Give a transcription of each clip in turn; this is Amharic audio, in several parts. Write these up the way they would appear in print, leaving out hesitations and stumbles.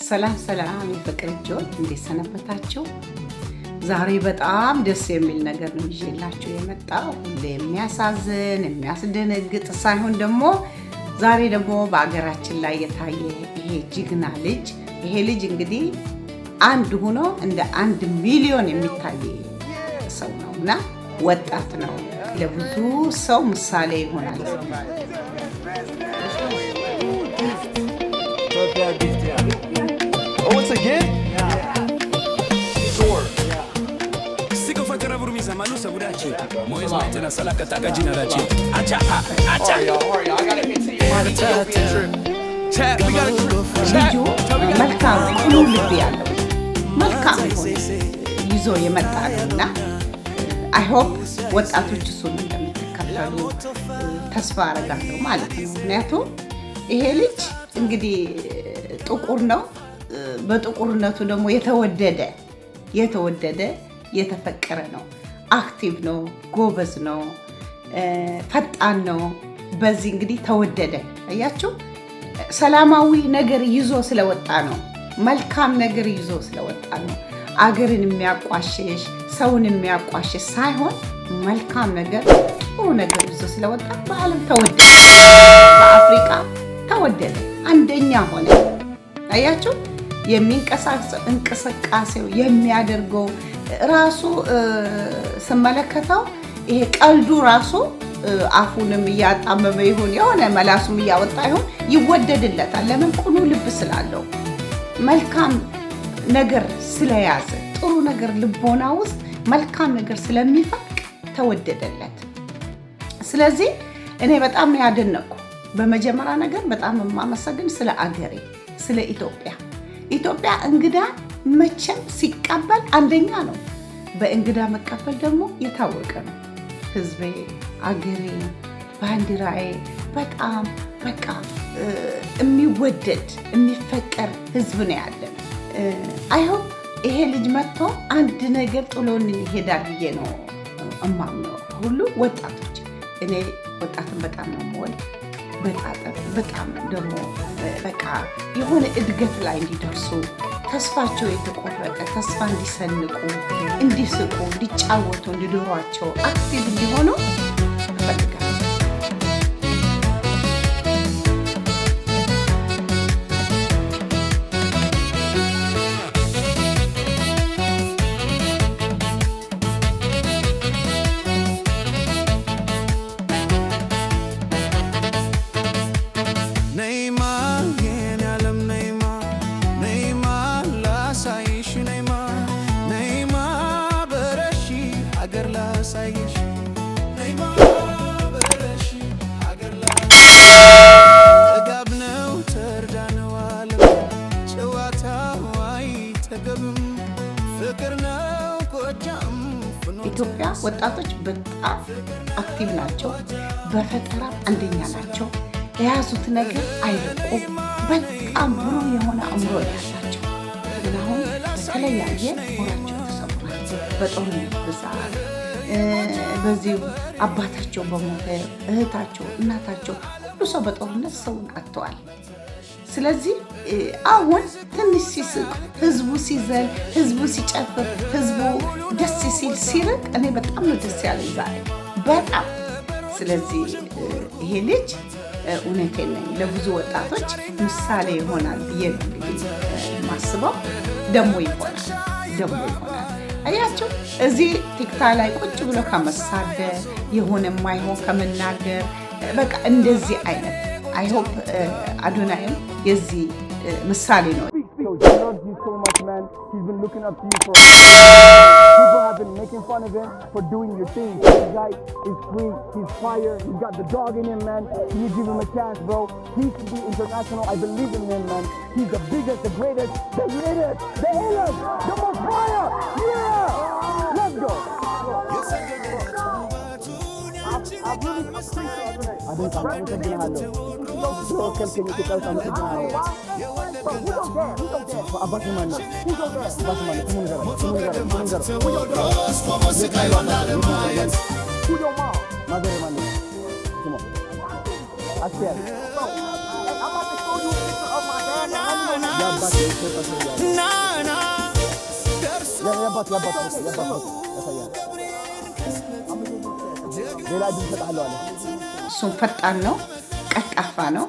ሰላም ሰላም የፍቅር ልጆች እንዴት ሰነበታችሁ? ዛሬ በጣም ደስ የሚል ነገር ነው ይዤላችሁ የመጣው። ሁሌ የሚያሳዝን የሚያስደነግጥ ሳይሆን ደግሞ ዛሬ ደግሞ በአገራችን ላይ የታየ ይሄ ጅግና ልጅ ይሄ ልጅ እንግዲህ አንድ ሆኖ እንደ 1 ሚሊዮን የሚታይ ሰው ነውና ወጣት ነው። ለብዙ ሰው ምሳሌ ይሆናል። Oh, it's a gift? Sure. Siko fatera burumisa malusa budachi. Moyes maitena salaka taka jina dachi. Acha. Alright, y'all. I gotta continue the Ethiopian trip. Chat, we gotta chat. መልካም ሁሉ ልብ ያለው መልካም ይዞ የመጣ ነውና I hope ወጣቶች እሱን እንደሚከተሉ ተስፋ አደርጋለሁ ማለት ነው። ምክንያቱም ይሄ ልጅ እንግዲህ ጥቁር ነው። በጥቁርነቱ ደግሞ የተወደደ የተፈቀረ ነው። አክቲቭ ነው፣ ጎበዝ ነው፣ ፈጣን ነው። በዚህ እንግዲህ ተወደደ። አያችሁ፣ ሰላማዊ ነገር ይዞ ስለወጣ ነው። መልካም ነገር ይዞ ስለወጣ ነው። አገርን የሚያቋሽሽ ሰውን የሚያቋሽሽ ሳይሆን መልካም ነገር ጥሩ ነገር ይዞ ስለወጣ በዓለም ተወደደ። በአፍሪካ ተወደደ፣ አንደኛ ሆነ። አያችሁ እንቅስቃሴው የሚያደርገው ራሱ ስመለከተው ይሄ ቀልዱ ራሱ አፉንም እያጣመመ ይሁን የሆነ መላሱም እያወጣ ይሁን ይወደድለታል። ለምን? ቁኑ ልብ ስላለው መልካም ነገር ስለያዘ ጥሩ ነገር ልቦና ውስጥ መልካም ነገር ስለሚፈቅ ተወደደለት። ስለዚህ እኔ በጣም ነው ያደነቅኩ። በመጀመሪያ ነገር በጣም የማመሰግን ስለ አገሬ ስለ ኢትዮጵያ እንግዳ መቼም ሲቀበል አንደኛ ነው። በእንግዳ መቀበል ደግሞ የታወቀ ነው። ህዝቤ፣ አገሬ፣ ባንዲራዬ በጣም በቃ የሚወደድ የሚፈቀር ህዝብ ነው ያለን። አይሆን ይሄ ልጅ መጥቶ አንድ ነገር ጥሎን ይሄዳል ብዬ ነው እማምነው። ሁሉ ወጣቶች እኔ ወጣትን በጣም ነው የምወድ። በጣም ደግሞ በቃ የሆነ እድገት ላይ እንዲደርሱ ተስፋቸው የተቆረጠ ተስፋ እንዲሰንቁ፣ እንዲስቁ፣ እንዲጫወቱ፣ እንዲዶሯቸው አክቲቭ እንዲሆኑ እፈልጋለሁ። ኢትዮጵያ ወጣቶች በጣም አክቲቭ ናቸው። በፈጠራ አንደኛ ናቸው። የያዙት ነገር አይለቁም። በጣም ብሩህ የሆነ አእምሮ ያላቸው ግን አሁን በተለያየ ሆራቸው ተሰብሯል። በጦርነት ብዛት በዚህ አባታቸው በሞተ እህታቸው፣ እናታቸው ሁሉ ሰው በጦርነት ሰውን አጥተዋል። ስለዚህ አሁን ትንሽ ሲስቅ ህዝቡ ሲዘል ህዝቡ ሲጨፍር ህዝቡ ደስ ሲል ሲርቅ እኔ በጣም ነው ደስ ያለኝ ዛሬ በጣም። ስለዚህ ይሄ ልጅ እውነቴን ነኝ ለብዙ ወጣቶች ምሳሌ ይሆናል ብዬ ነው እንግዲህ ማስበው። ደሞ ይሆናል። አያችሁ እዚህ ቲክታክ ላይ ቁጭ ብሎ ከመሳደብ የሆነ የማይሆን ከመናገር በቃ እንደዚህ አይነት I hope አዶናይም የዚህ ምሳሌ ነው። So he loves you so much, man. He's been looking up to you for people have been making fun of him for doing your thing. This guy is free. He's fire. He's got the dog in him, man. Can you give him a chance, bro? He can be international. I believe in him, man. He's the biggest, the greatest, the latest, the illest, the most fire. Yeah! Let's go. I really appreciate it. I think I'm going to hello. Local can you take out something? Who don't care? Abbas man. Who don't care? Abbas man. Who your mom? Mother man. Come on. Ask her. I'm about to show you a picture of my dad. እሱም ፈጣን ነው፣ ቀልጣፋ ነው።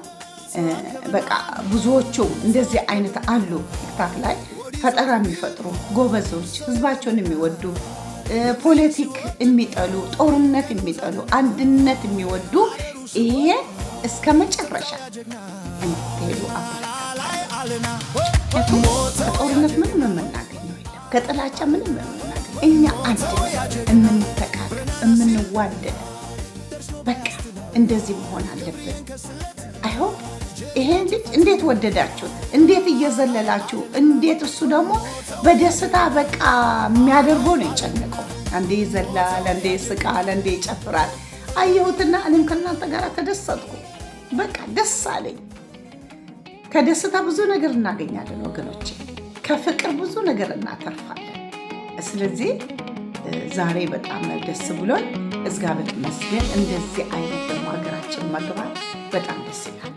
በቃ ብዙዎቹ እንደዚህ አይነት አሉ ቲክታክ ላይ ፈጠራ የሚፈጥሩ ጎበዞች፣ ህዝባቸውን የሚወዱ ፖለቲክ የሚጠሉ፣ ጦርነት የሚጠሉ፣ አንድነት የሚወዱ ይሄ እስከ መጨረሻ እንድትሄዱ ከጦርነት ምንም የምናገኘው የለም፣ ከጥላቻ ምንም የምናገኘው እኛ አንድ የምንተቃቀፍ የምንዋደድ በቃ እንደዚህ መሆን አለብን። አይሆን ይሄን ልጅ እንዴት ወደዳችሁት? እንዴት እየዘለላችሁ እንዴት እሱ ደግሞ በደስታ በቃ የሚያደርገው ነው የጨነቀው። አንዴ ይዘላል፣ አንዴ ይስቃል፣ አንዴ ይጨፍራል። አየሁትና እኔም ከእናንተ ጋር ተደሰትኩ። በቃ ደስ አለኝ። ከደስታ ብዙ ነገር እናገኛለን ወገኖቼ፣ ከፍቅር ብዙ ነገር እናተርፋለን። ስለዚህ ዛሬ በጣም ደስ ብሎን እግዚአብሔር ይመስገን። እንደዚህ አይነት ደግሞ ሀገራችን መግባት በጣም ደስ ይላል።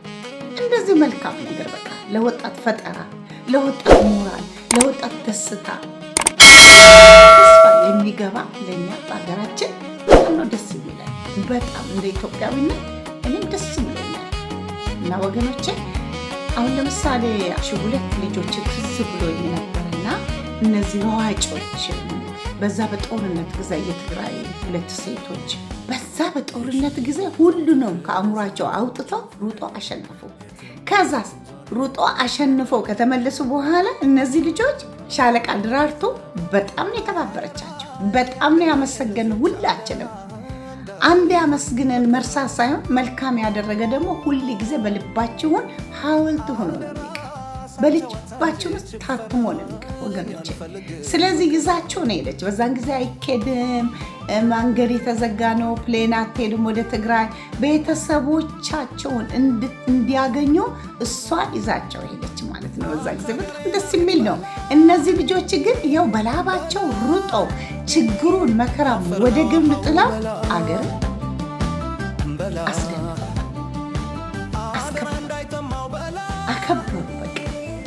እንደዚህ መልካም ነገር በቃ ለወጣት ፈጠራ፣ ለወጣት ሞራል፣ ለወጣት ደስታ ተስፋ የሚገባ ለእኛ በሀገራችን በጣም ነው ደስ የሚላል። በጣም እንደ ኢትዮጵያዊነት እኔም ደስ ብሎኛል። እና ወገኖቼ አሁን ለምሳሌ ሁለት ልጆች ትዝ ብሎኝ ነበርና እነዚህ ሯጮች በዛ በጦርነት ጊዜ የትግራይ ሁለት ሴቶች በዛ በጦርነት ጊዜ ሁሉንም ከአእምሯቸው አውጥተው ሩጦ አሸነፉ። ከዛ ሩጦ አሸንፈው ከተመለሱ በኋላ እነዚህ ልጆች ሻለቃ ድራርቱ በጣም ነው የተባበረቻቸው። በጣም ነው ያመሰገን። ሁላችንም አንድ ያመስግነን መርሳት ሳይሆን መልካም ያደረገ ደግሞ ሁል ጊዜ በልባችሁን ሐውልት ሆኖ ነው የሚቀር፣ በልባችሁ ውስጥ ታትሞ ነው የሚቀር ወገኖቼ። ስለዚህ ይዛቸው ነው ሄደች። በዛን ጊዜ አይኬድም፣ መንገድ የተዘጋ ነው፣ ፕሌን አትሄድም ወደ ትግራይ። ቤተሰቦቻቸውን እንዲያገኙ እሷ ይዛቸው ሄደች ማለት ነው። በዛ ጊዜ በጣም ደስ የሚል ነው። እነዚህ ልጆች ግን ይኸው በላባቸው ሩጠው ችግሩን መከራ ወደ ግብ ጥለው አገር አከበሩ። በቃ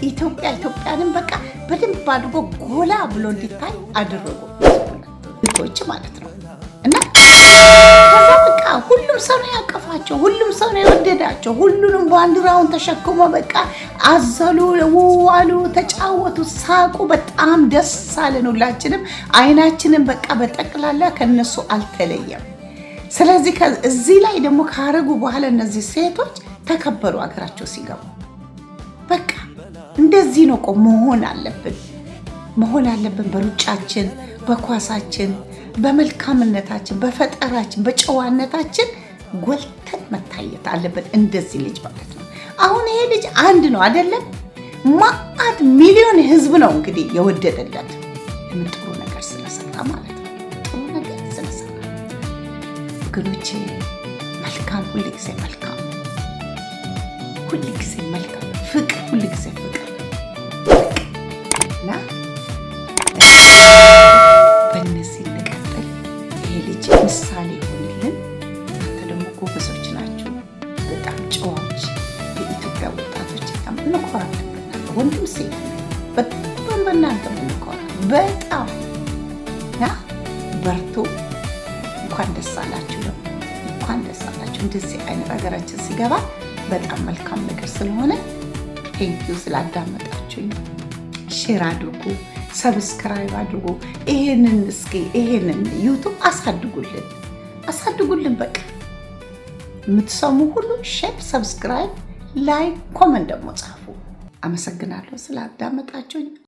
ኢትዮጵያንም በቃ በደንብ አድርጎ ጎላ ብሎ እንዲታይ አደረጉ ልጆች ማለት ነው። እና ከዛ በቃ ሁሉም ሰው ነው ያቀፋቸው፣ ሁሉም ሰው ነው የወደዳቸው። ሁሉንም ባንዲራውን ተሸክሞ በቃ አዘሉ፣ ዋሉ፣ ተጫወቱ፣ ሳቁ። በጣም ደስ አለን ሁላችንም። አይናችንን በቃ በጠቅላላ ከነሱ አልተለየም። ስለዚህ እዚህ ላይ ደግሞ ካረጉ በኋላ እነዚህ ሴቶች ተከበሩ አገራቸው ሲገቡ። በቃ እንደዚህ ነው መሆን አለብን። በሩጫችን፣ በኳሳችን፣ በመልካምነታችን፣ በፈጠራችን፣ በጨዋነታችን ጎልተን መታየት አለበት። እንደዚህ ልጅ ማለት ነው። አሁን ይሄ ልጅ አንድ ነው አይደለም፣ ማአት ሚሊዮን ህዝብ ነው እንግዲህ የወደደለት ጥሩ ነገር ስለሰራ ማለት ነው። ጥሩ ነገር ስለሰራ ወገኖቼ፣ መልካም ሁልጊዜ መልካም፣ ሁልጊዜ መልካም፣ ፍቅር ሁልጊዜ ፍቅር እና በእነዚህ እንቀጥል። ይሄ ልጅ ምሳሌ ይሆንልን። እናንተ ደግሞ ጎበዞች ናችሁ፣ በጣም ጨዋዎች፣ የኢትዮጵያ ወጣቶች። በጣም እንኮራለን። ወንድም ሴት በጣም በእናንተ እንኮራለን በጣም እና በርቱ። እንኳን ደስ አላችሁ፣ ደግሞ እንኳን ደስ አላችሁ። እንደዚህ አይነት ሀገራችን ሲገባ በጣም መልካም ነገር ስለሆነ ቴንኪዩ ስላዳመጣችሁኝ። ሼር አድርጉ፣ ሰብስክራይብ አድርጉ። ይሄንን ዩቱብ አሳድጉልን። በቃ የምትሰሙ ሁሉ ሼር፣ ሰብስክራይብ፣ ላይክ፣ ኮመንት ደግሞ ጻፉ። አመሰግናለሁ ስላዳመጣችሁኝ።